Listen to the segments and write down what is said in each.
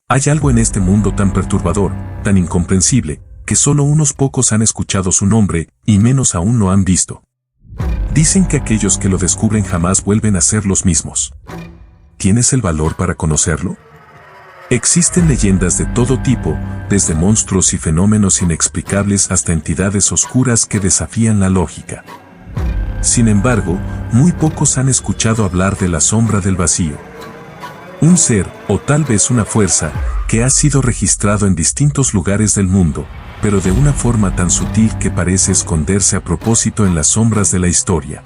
Hay algo en este mundo tan perturbador, tan incomprensible, que solo unos pocos han escuchado su nombre, y menos aún lo han visto. Dicen que aquellos que lo descubren jamás vuelven a ser los mismos. ¿Tienes el valor para conocerlo? Existen leyendas de todo tipo, desde monstruos y fenómenos inexplicables hasta entidades oscuras que desafían la lógica. Sin embargo, muy pocos han escuchado hablar de la sombra del vacío. Un ser, o tal vez una fuerza, que ha sido registrado en distintos lugares del mundo, pero de una forma tan sutil que parece esconderse a propósito en las sombras de la historia.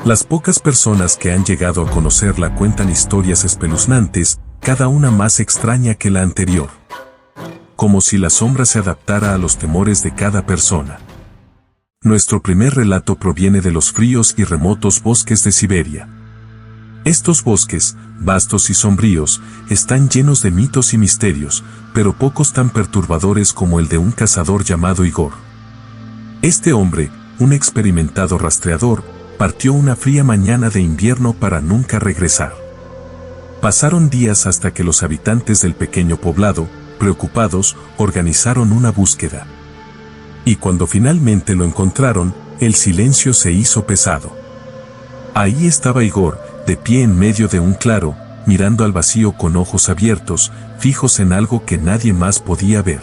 Las pocas personas que han llegado a conocerla cuentan historias espeluznantes, cada una más extraña que la anterior. Como si la sombra se adaptara a los temores de cada persona. Nuestro primer relato proviene de los fríos y remotos bosques de Siberia. Estos bosques, vastos y sombríos, están llenos de mitos y misterios, pero pocos tan perturbadores como el de un cazador llamado Igor. Este hombre, un experimentado rastreador, partió una fría mañana de invierno para nunca regresar. Pasaron días hasta que los habitantes del pequeño poblado, preocupados, organizaron una búsqueda. Y cuando finalmente lo encontraron, el silencio se hizo pesado. Ahí estaba Igor, de pie en medio de un claro, mirando al vacío con ojos abiertos, fijos en algo que nadie más podía ver.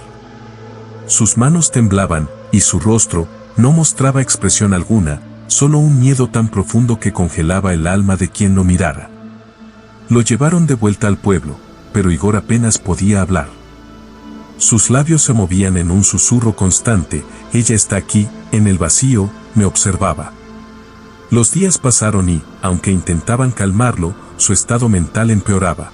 Sus manos temblaban, y su rostro no mostraba expresión alguna, solo un miedo tan profundo que congelaba el alma de quien lo mirara. Lo llevaron de vuelta al pueblo, pero Igor apenas podía hablar. Sus labios se movían en un susurro constante: ella está aquí, en el vacío, me observaba. Los días pasaron y, aunque intentaban calmarlo, su estado mental empeoraba.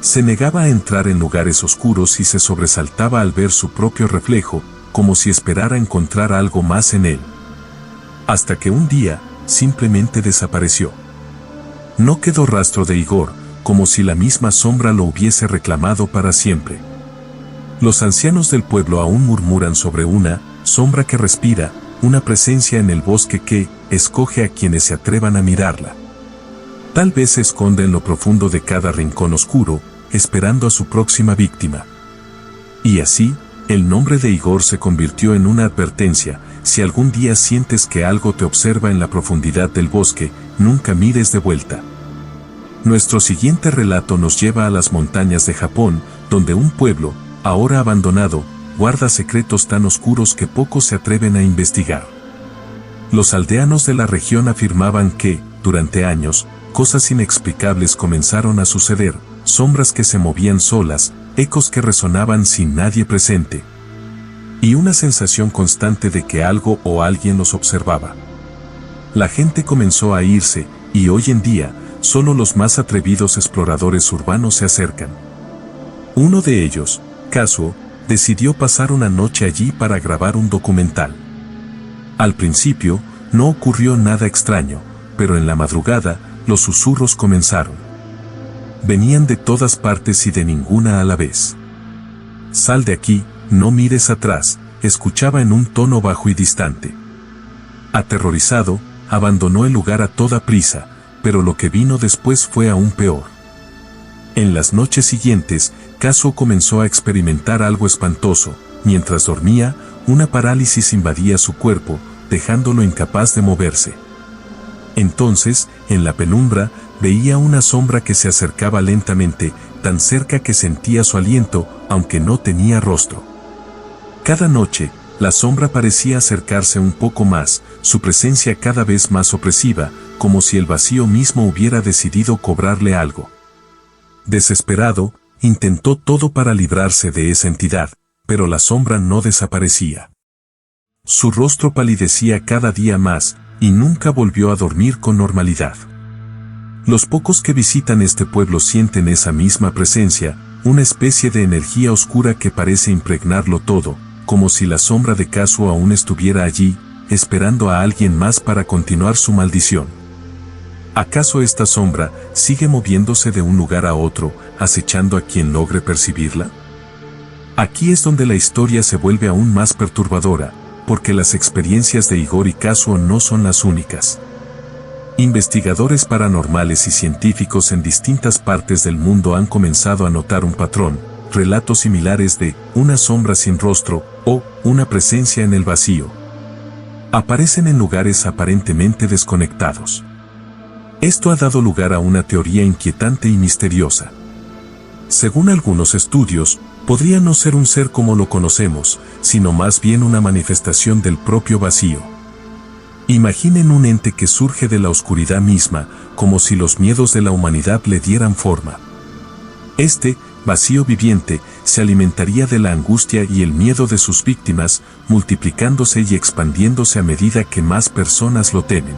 Se negaba a entrar en lugares oscuros y se sobresaltaba al ver su propio reflejo, como si esperara encontrar algo más en él. Hasta que un día, simplemente desapareció. No quedó rastro de Igor, como si la misma sombra lo hubiese reclamado para siempre. Los ancianos del pueblo aún murmuran sobre una sombra que respira, una presencia en el bosque que escoge a quienes se atrevan a mirarla. Tal vez se esconde en lo profundo de cada rincón oscuro, esperando a su próxima víctima. Y así, el nombre de Igor se convirtió en una advertencia: si algún día sientes que algo te observa en la profundidad del bosque, nunca mires de vuelta. Nuestro siguiente relato nos lleva a las montañas de Japón, donde un pueblo, ahora abandonado, guarda secretos tan oscuros que pocos se atreven a investigar. Los aldeanos de la región afirmaban que, durante años, cosas inexplicables comenzaron a suceder: sombras que se movían solas, ecos que resonaban sin nadie presente, y una sensación constante de que algo o alguien los observaba. La gente comenzó a irse, y hoy en día, solo los más atrevidos exploradores urbanos se acercan. Uno de ellos, Kazuo, decidió pasar una noche allí para grabar un documental. Al principio, no ocurrió nada extraño, pero en la madrugada, los susurros comenzaron. Venían de todas partes y de ninguna a la vez. «Sal de aquí, no mires atrás», escuchaba en un tono bajo y distante. Aterrorizado, abandonó el lugar a toda prisa, pero lo que vino después fue aún peor. En las noches siguientes, Kazuo comenzó a experimentar algo espantoso. Mientras dormía, una parálisis invadía su cuerpo, dejándolo incapaz de moverse. Entonces, en la penumbra, veía una sombra que se acercaba lentamente, tan cerca que sentía su aliento, aunque no tenía rostro. Cada noche, la sombra parecía acercarse un poco más, su presencia cada vez más opresiva, como si el vacío mismo hubiera decidido cobrarle algo. Desesperado, intentó todo para librarse de esa entidad, pero la sombra no desaparecía. Su rostro palidecía cada día más, y nunca volvió a dormir con normalidad. Los pocos que visitan este pueblo sienten esa misma presencia, una especie de energía oscura que parece impregnarlo todo, como si la sombra de Kazuo aún estuviera allí, esperando a alguien más para continuar su maldición. ¿Acaso esta sombra sigue moviéndose de un lugar a otro, acechando a quien logre percibirla? Aquí es donde la historia se vuelve aún más perturbadora, porque las experiencias de Igor y Kazuo no son las únicas. Investigadores paranormales y científicos en distintas partes del mundo han comenzado a notar un patrón, relatos similares de una sombra sin rostro o una presencia en el vacío. Aparecen en lugares aparentemente desconectados. Esto ha dado lugar a una teoría inquietante y misteriosa. Según algunos estudios, podría no ser un ser como lo conocemos, sino más bien una manifestación del propio vacío. Imaginen un ente que surge de la oscuridad misma, como si los miedos de la humanidad le dieran forma. Este vacío viviente se alimentaría de la angustia y el miedo de sus víctimas, multiplicándose y expandiéndose a medida que más personas lo temen.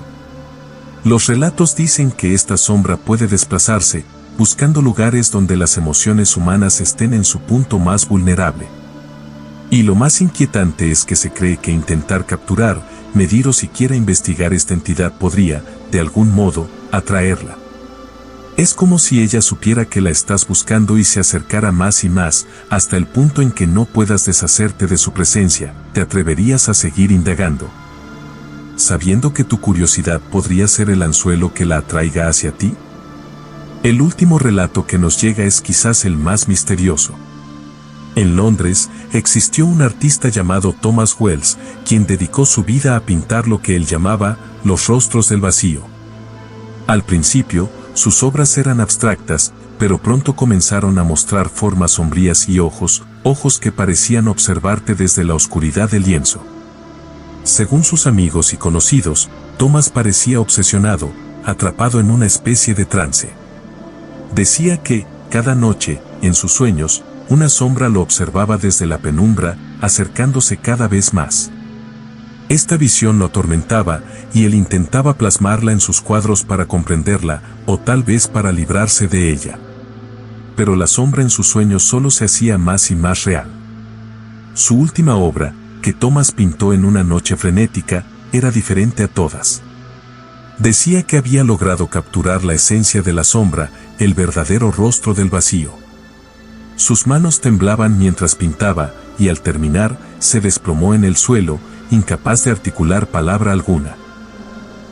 Los relatos dicen que esta sombra puede desplazarse, buscando lugares donde las emociones humanas estén en su punto más vulnerable. Y lo más inquietante es que se cree que intentar capturar, medir o siquiera investigar esta entidad podría, de algún modo, atraerla. Es como si ella supiera que la estás buscando y se acercara más y más, hasta el punto en que no puedas deshacerte de su presencia. ¿Te atreverías a seguir indagando, sabiendo que tu curiosidad podría ser el anzuelo que la atraiga hacia ti? El último relato que nos llega es quizás el más misterioso. En Londres, existió un artista llamado Thomas Wells, quien dedicó su vida a pintar lo que él llamaba los rostros del vacío. Al principio, sus obras eran abstractas, pero pronto comenzaron a mostrar formas sombrías y ojos que parecían observarte desde la oscuridad del lienzo. Según sus amigos y conocidos, Thomas parecía obsesionado, atrapado en una especie de trance. Decía que, cada noche, en sus sueños, una sombra lo observaba desde la penumbra, acercándose cada vez más. Esta visión lo atormentaba, y él intentaba plasmarla en sus cuadros para comprenderla, o tal vez para librarse de ella. Pero la sombra en sus sueños solo se hacía más y más real. Su última obra, que Thomas pintó en una noche frenética, era diferente a todas. Decía que había logrado capturar la esencia de la sombra, el verdadero rostro del vacío. Sus manos temblaban mientras pintaba, y al terminar, se desplomó en el suelo, incapaz de articular palabra alguna.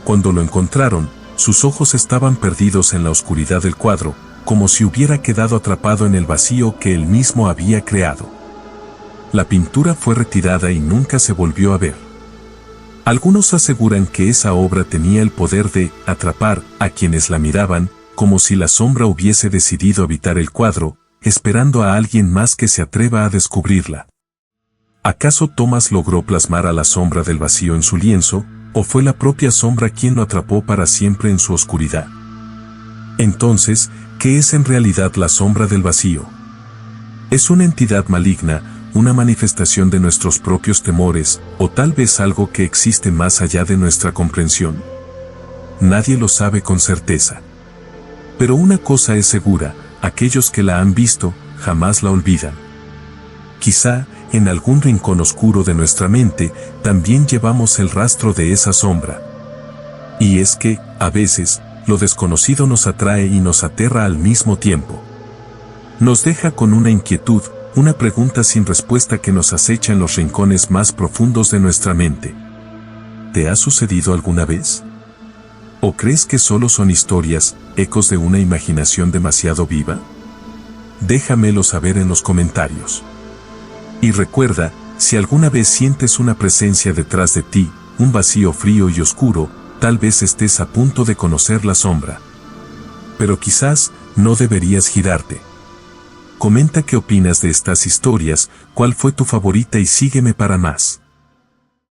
Cuando lo encontraron, sus ojos estaban perdidos en la oscuridad del cuadro, como si hubiera quedado atrapado en el vacío que él mismo había creado. La pintura fue retirada y nunca se volvió a ver. Algunos aseguran que esa obra tenía el poder de atrapar a quienes la miraban, como si la sombra hubiese decidido habitar el cuadro, esperando a alguien más que se atreva a descubrirla. ¿Acaso Thomas logró plasmar a la sombra del vacío en su lienzo, o fue la propia sombra quien lo atrapó para siempre en su oscuridad? Entonces, ¿qué es en realidad la sombra del vacío? ¿Es una entidad maligna, una manifestación de nuestros propios temores, o tal vez algo que existe más allá de nuestra comprensión? Nadie lo sabe con certeza. Pero una cosa es segura: aquellos que la han visto, jamás la olvidan. Quizá, en algún rincón oscuro de nuestra mente, también llevamos el rastro de esa sombra. Y es que, a veces, lo desconocido nos atrae y nos aterra al mismo tiempo. Nos deja con una inquietud, una pregunta sin respuesta que nos acecha en los rincones más profundos de nuestra mente. ¿Te ha sucedido alguna vez? ¿O crees que solo son historias, ecos de una imaginación demasiado viva? Déjamelo saber en los comentarios. Y recuerda, si alguna vez sientes una presencia detrás de ti, un vacío frío y oscuro, tal vez estés a punto de conocer la sombra. Pero quizás no deberías girarte. Comenta qué opinas de estas historias, cuál fue tu favorita y sígueme para más.